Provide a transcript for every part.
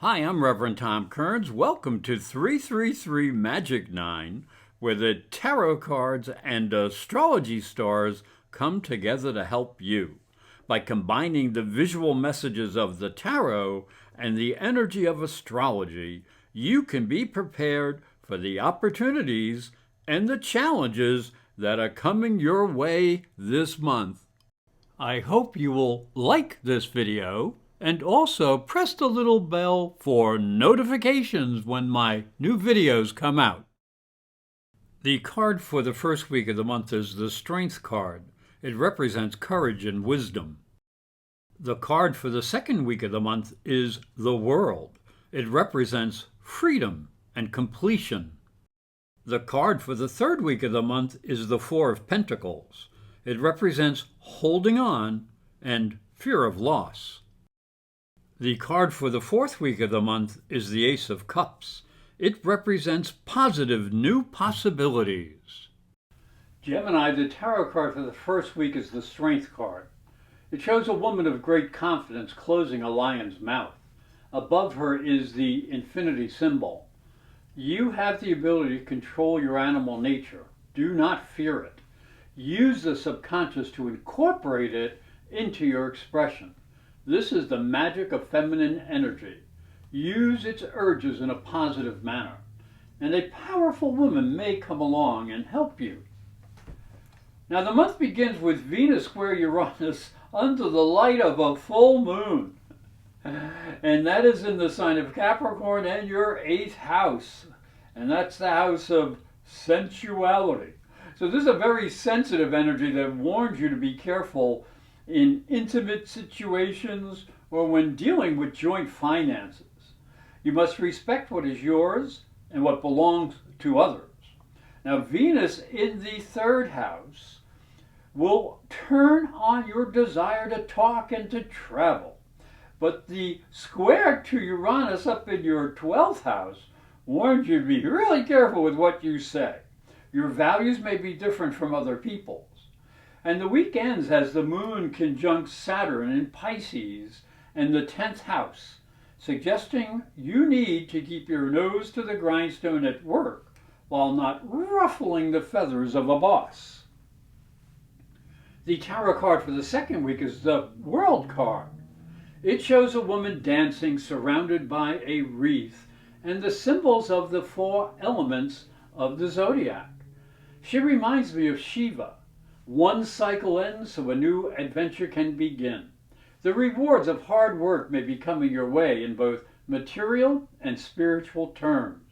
Hi, I'm Reverend Tom Kearns. Welcome to 333 Magic 9, where the tarot cards and astrology stars come together to help you. By combining the visual messages of the tarot and the energy of astrology, you can be prepared for the opportunities and the challenges that are coming your way this month. I hope you will like this video and also press the little bell for notifications when my new videos come out. The card for the first week of the month is the Strength card. It represents courage and wisdom. The card for the second week of the month is the World. It represents freedom and completion. The card for the third week of the month is the Four of Pentacles. It represents holding on and fear of loss. The card for the fourth week of the month is the Ace of Cups. It represents positive new possibilities. Gemini, the tarot card for the first week is the Strength card. It shows a woman of great confidence closing a lion's mouth. Above her is the infinity symbol. You have the ability to control your animal nature. Do not fear it. Use the subconscious to incorporate it into your expression. This is the magic of feminine energy. Use its urges in a positive manner, and a powerful woman may come along and help you. Now the month begins with Venus Square Uranus under the light of a full moon. And that is in the sign of Capricorn and your 8th house. And that's the house of sensuality. So this is a very sensitive energy that warns you to be careful in intimate situations or when dealing with joint finances. You must respect what is yours and what belongs to others. Now Venus in the 3rd house will turn on your desire to talk and to travel. But the square to Uranus up in your 12th house warns you to be really careful with what you say. Your values may be different from other people's. And the week ends as the Moon Conjuncts Saturn in Pisces and the 10th house, suggesting you need to keep your nose to the grindstone at work while not ruffling the feathers of a boss. The tarot card for the second week is the World card. It shows a woman dancing surrounded by a wreath and the symbols of the 4 elements of the zodiac. She reminds me of Shiva. One cycle ends so a new adventure can begin. The rewards of hard work may be coming your way in both material and spiritual terms.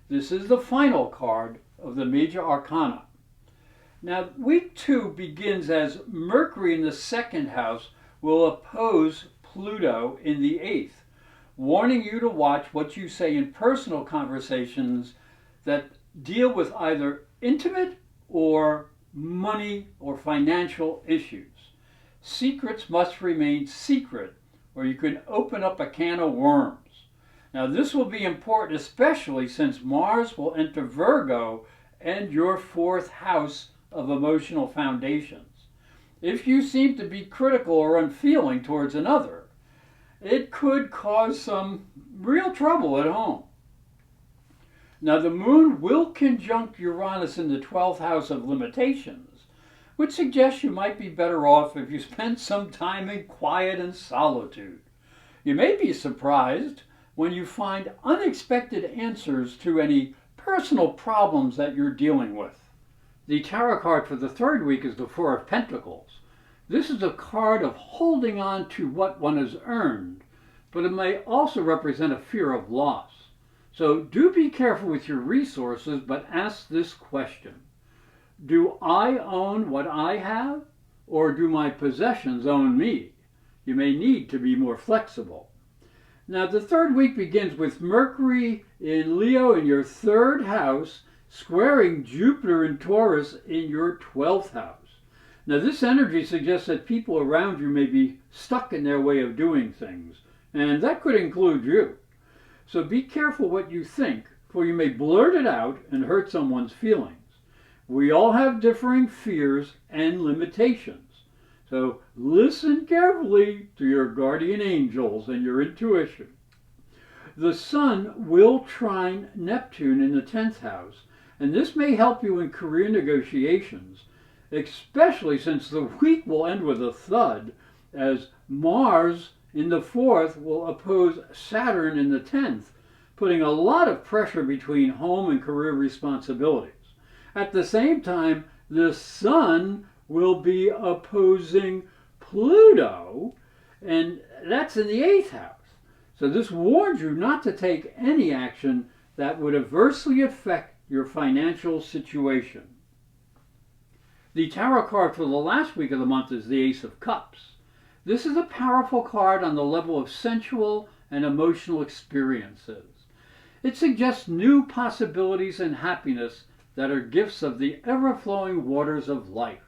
This is the final card of the major arcana. Now, week 2 begins as Mercury in the 2nd house will oppose Pluto in the 8th, warning you to watch what you say in personal conversations that deal with either intimate or money or financial issues. Secrets must remain secret or you can open up a can of worms. Now this will be important especially since Mars will enter Virgo and your 4th house of emotional foundations. If you seem to be critical or unfeeling towards another, it could cause some real trouble at home. Now the moon will conjunct Uranus in the 12th house of limitations, which suggests you might be better off if you spend some time in quiet and solitude. You may be surprised when you find unexpected answers to any personal problems that you're dealing with. The tarot card for the 3rd week is the Four of Pentacles. This is a card of holding on to what one has earned, but it may also represent a fear of loss. So do be careful with your resources, but ask this question. Do I own what I have, or do my possessions own me? You may need to be more flexible. Now the 3rd week begins with Mercury in Leo in your 3rd house, squaring Jupiter in Taurus in your 12th house. Now this energy suggests that people around you may be stuck in their way of doing things, and that could include you. So be careful what you think, for you may blurt it out and hurt someone's feelings. We all have differing fears and limitations. So listen carefully to your guardian angels and your intuition. The Sun will trine Neptune in the 10th house, and this may help you in career negotiations, especially since the week will end with a thud, as Mars in the 4th will oppose Saturn in the 10th, putting a lot of pressure between home and career responsibilities. At the same time, the Sun will be opposing Pluto, and that's in the 8th house. So this warns you not to take any action that would adversely affect your financial situation. The tarot card for the last week of the month is the Ace of Cups. This is a powerful card on the level of sensual and emotional experiences. It suggests new possibilities and happiness that are gifts of the ever-flowing waters of life.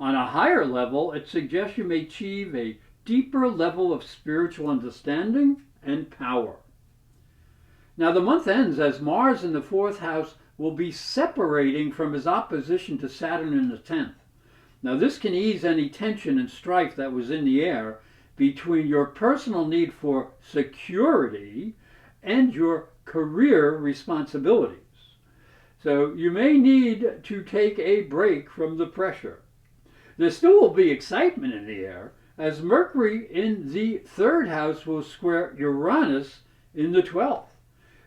On a higher level, it suggests you may achieve a deeper level of spiritual understanding and power. Now the month ends as Mars in the 4th house will be separating from his opposition to Saturn in the 10th. Now this can ease any tension and strife that was in the air between your personal need for security and your career responsibilities. So you may need to take a break from the pressure. There still will be excitement in the air, as Mercury in the 3rd house will square Uranus in the 12th.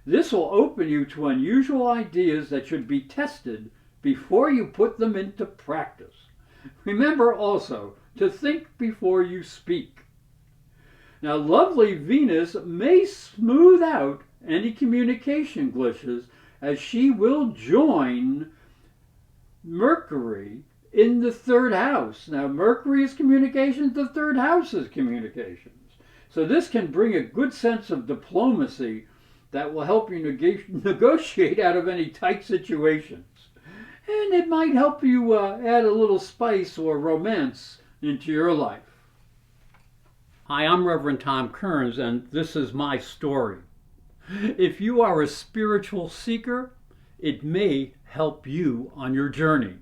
This will open you to unusual ideas that should be tested before you put them into practice. Remember also to think before you speak. Now, lovely Venus may smooth out any communication glitches, as she will join Mercury in the 3rd house. Now, Mercury is communications, the 3rd house is communications. So this can bring a good sense of diplomacy that will help you negotiate out of any tight situations. And it might help you add a little spice or romance into your life. Hi, I'm Reverend Tom Kearns, and this is my story. If you are a spiritual seeker, it may help you on your journey.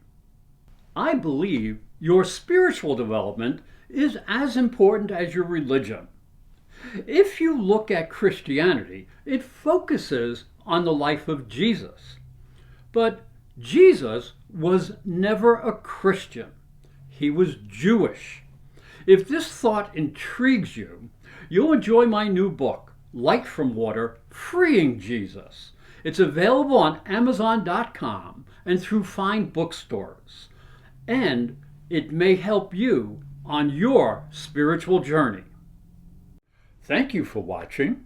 I believe your spiritual development is as important as your religion. If you look at Christianity, it focuses on the life of Jesus. But Jesus was never a Christian. He was Jewish. If this thought intrigues you, you'll enjoy my new book, Light from Water, Freeing Jesus. It's available on Amazon.com and through fine bookstores. And it may help you on your spiritual journey. Thank you for watching.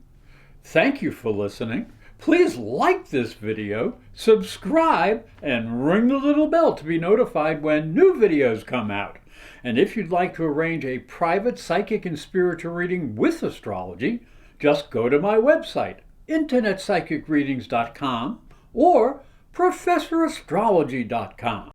Thank you for listening. Please like this video, subscribe, and ring the little bell to be notified when new videos come out. And if you'd like to arrange a private psychic and spiritual reading with astrology, just go to my website, internetpsychicreadings.com or professorastrology.com.